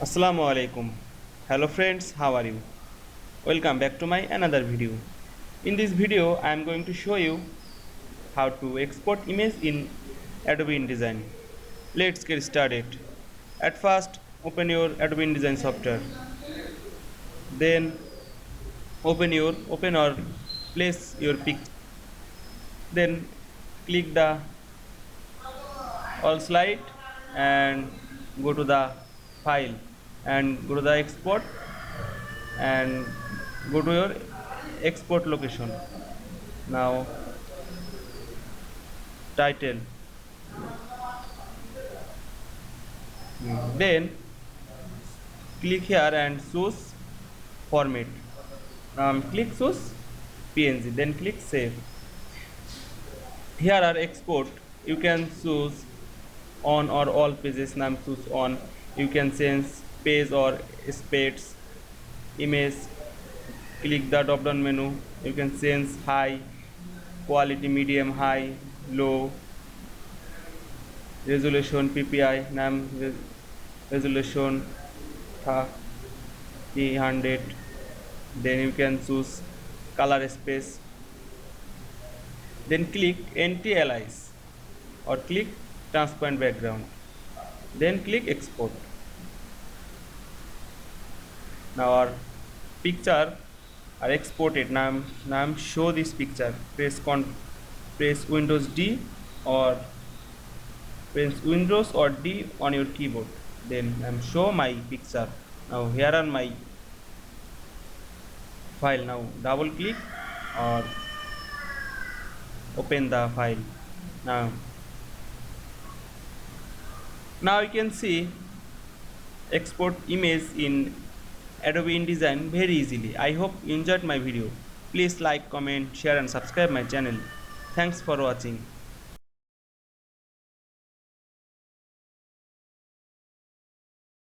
Assalamu alaikum. Hello friends, how are you? Welcome back to my another video. In this video, I am going to show you how to export image in Adobe InDesign. Let's get started. At first, open your Adobe InDesign software. Then open or place your picture. Then click the all slide and go to the file and go to the export and go to your export location. Now title, then click here and choose format. Click choose png, then click save. Here are export. You can choose on or all pages. Now choose on. You can change page or space. Image, click the drop down menu. You can change high quality, medium, high, low, resolution, PPI, name resolution 300. Then you can choose color space. Then click anti-alias or click transparent background. Then click export. Now our picture are exported. Now show this picture. Press Windows D or press Windows or D on your keyboard. Then I'm show my picture. Now here are my file. Now double click or open the file. Now you can see export image in Adobe InDesign very easily. I hope you enjoyed my video. Please like, comment, share and subscribe my channel. Thanks for watching.